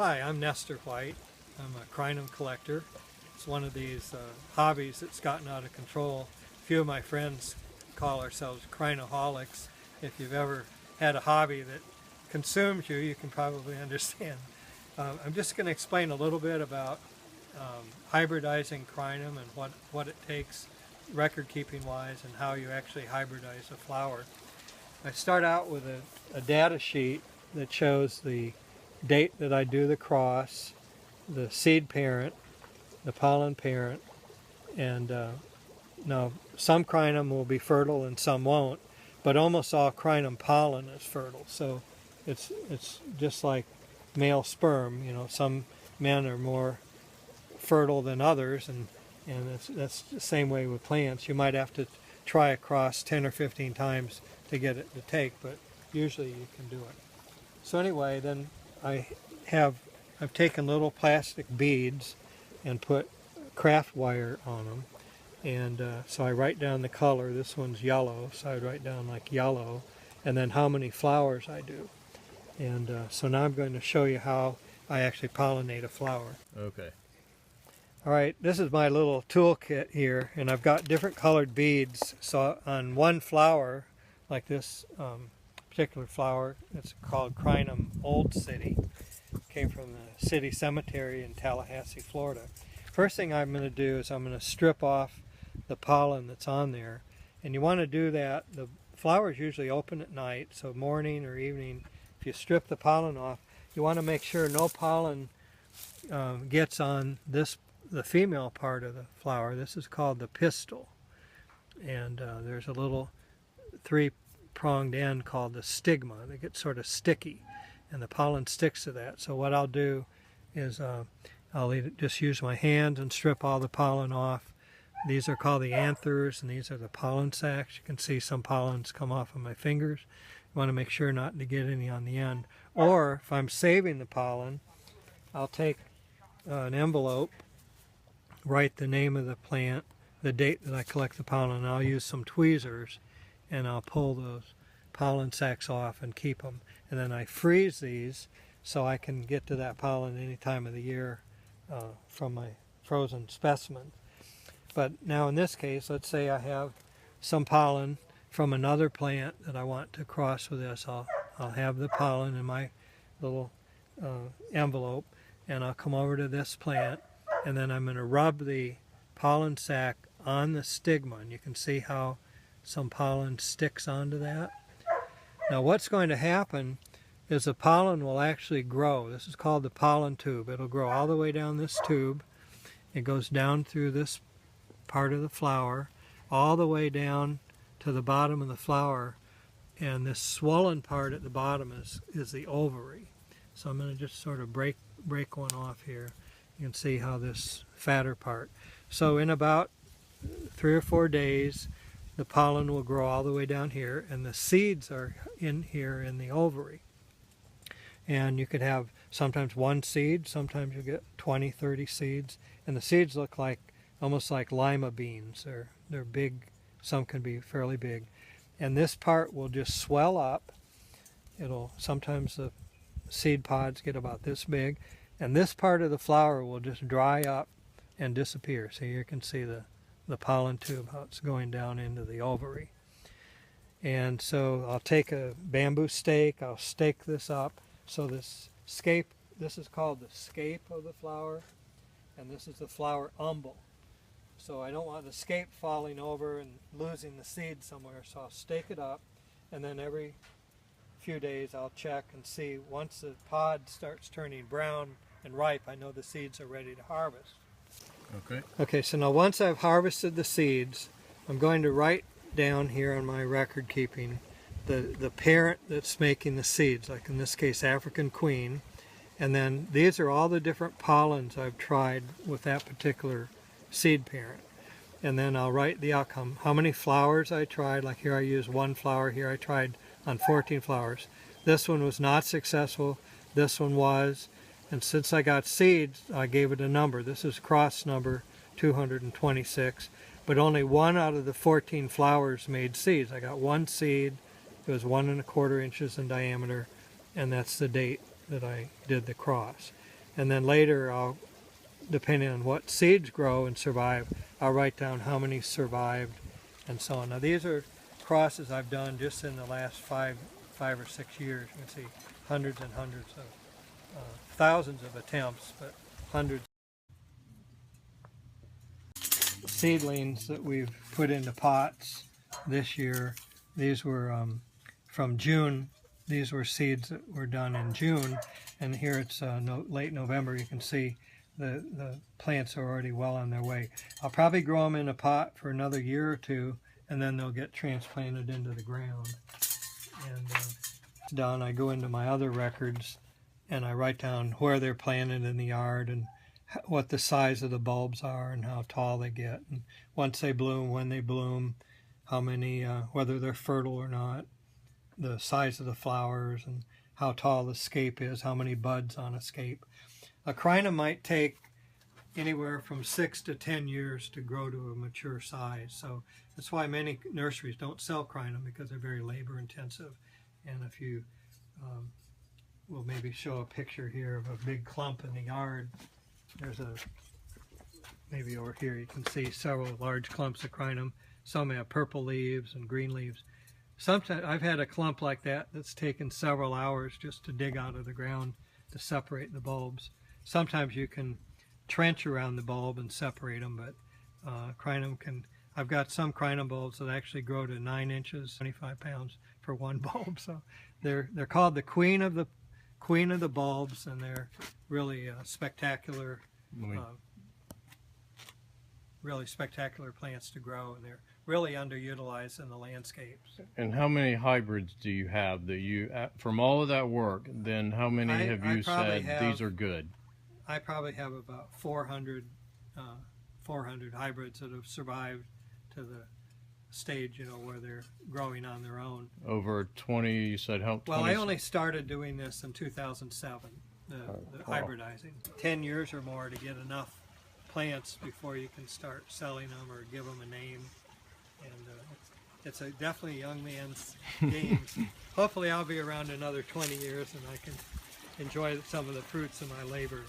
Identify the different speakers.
Speaker 1: Hi, I'm Nestor White. I'm a Crinum collector. It's one of these hobbies that's gotten out of control. A few of my friends call ourselves Crinoholics. If you've ever had a hobby that consumes you, you can probably understand. I'm just going to explain a little bit about hybridizing Crinum and what it takes record keeping wise and how you actually hybridize a flower. I start out with a data sheet that shows the date that I do the cross, the seed parent, the pollen parent, and now some Crinum will be fertile and some won't, but almost all Crinum pollen is fertile. So it's just like male sperm. You know, some men are more fertile than others, and that's the same way with plants. You might have to try a cross 10 or 15 times to get it to take, but usually you can do it. So anyway, then I've taken little plastic beads and put craft wire on them, and so I write down the color. This one's yellow, so I write down like yellow, and then how many flowers I do. And so now I'm going to show you how I actually pollinate a flower.
Speaker 2: Okay.
Speaker 1: All right, this is my little toolkit here, and I've got different colored beads. So on one flower, like this particular flower, it's called Crinum Old City. Came from the city cemetery in Tallahassee, Florida. First thing I'm going to do is I'm going to strip off the pollen that's on there. And you want to do that, the flowers usually open at night, so morning or evening. If you strip the pollen off, you want to make sure no pollen gets on the female part of the flower. This is called the pistil. And there's a little three-pronged end called the stigma that gets sort of sticky, and the pollen sticks to that. So what I'll do is I'll just use my hands and strip all the pollen off. These are called the anthers, and these are the pollen sacs. You can see some pollens come off of my fingers. You want to make sure not to get any on the end. Or if I'm saving the pollen, I'll take an envelope, write the name of the plant, the date that I collect the pollen, and I'll use some tweezers and I'll pull those pollen sacs off and keep them. And then I freeze these so I can get to that pollen any time of the year from my frozen specimen. But now in this case, let's say I have some pollen from another plant that I want to cross with this. I'll have the pollen in my little envelope, and I'll come over to this plant, and then I'm going to rub the pollen sac on the stigma, and you can see how some pollen sticks onto that. Now what's going to happen is the pollen will actually grow. This is called the pollen tube. It'll grow all the way down this tube. It goes down through this part of the flower, all the way down to the bottom of the flower, and this swollen part at the bottom is the ovary. So I'm going to just sort of break one off here. You can see how this fatter part. So in about 3 or 4 days, the pollen will grow all the way down here, and the seeds are in here in the ovary. And you could have sometimes one seed, sometimes you get 20, 30 seeds, and the seeds look like almost like lima beans. They're big, some can be fairly big. And this part will just swell up. Sometimes the seed pods get about this big, and this part of the flower will just dry up and disappear. So you can see the pollen tube, how it's going down into the ovary. And so I'll take a bamboo stake, I'll stake this up. So this is called the scape of the flower, and this is the flower umbel. So I don't want the scape falling over and losing the seed somewhere, so I'll stake it up, and then every few days I'll check and see. Once the pod starts turning brown and ripe, I know the seeds are ready to harvest. Okay, so now once I've harvested the seeds, I'm going to write down here on my record keeping the parent that's making the seeds, like in this case African Queen, and then these are all the different pollens I've tried with that particular seed parent. And then I'll write the outcome, how many flowers I tried. Like here I used 1 flower, here I tried on 14 flowers. This one was not successful, this one was, and since I got seeds, I gave it a number. This is cross number 226, but only 1 out of the 14 flowers made seeds. I got 1 seed, it was 1 1/4 inches in diameter, and that's the date that I did the cross. And then later I'll, depending on what seeds grow and survive, I'll write down how many survived and so on. Now these are crosses I've done just in the last five or 6 years. You can see hundreds and hundreds of, thousands of attempts, but hundreds. Seedlings that we've put into pots this year, these were from June. These were seeds that were done in June, and here it's late November. You can see the plants are already well on their way. I'll probably grow them in a pot for another year or two, and then they'll get transplanted into the ground. And it's done. I go into my other records and I write down where they're planted in the yard and what the size of the bulbs are and how tall they get, and once they bloom, when they bloom, how many, whether they're fertile or not, the size of the flowers, and how tall the scape is, how many buds on a scape. A crinum might take anywhere from 6 to 10 years to grow to a mature size, so that's why many nurseries don't sell crinum, because they're very labor intensive. And if you we'll maybe show a picture here of a big clump in the yard. There's a, maybe over here you can see several large clumps of crinum. Some have purple leaves and green leaves. Sometimes I've had a clump like that that's taken several hours just to dig out of the ground to separate the bulbs. Sometimes you can trench around the bulb and separate them, but crinum can, I've got some crinum bulbs that actually grow to 9 inches, 25 pounds for one bulb. So they're called the queen of the bulbs, and they're really spectacular, really spectacular plants to grow, and they're really underutilized in the landscapes.
Speaker 2: And how many hybrids do you have that you, from all of that work, then how many have you said these are good?
Speaker 1: I probably have about 400 hybrids that have survived to the stage, you know, where they're growing on their own.
Speaker 2: Over 20, you said how? 20?
Speaker 1: Well, I only started doing this in 2007, the hybridizing. 10 years or more to get enough plants before you can start selling them or give them a name. And it's definitely a young man's game. Hopefully I'll be around another 20 years and I can enjoy some of the fruits of my labor.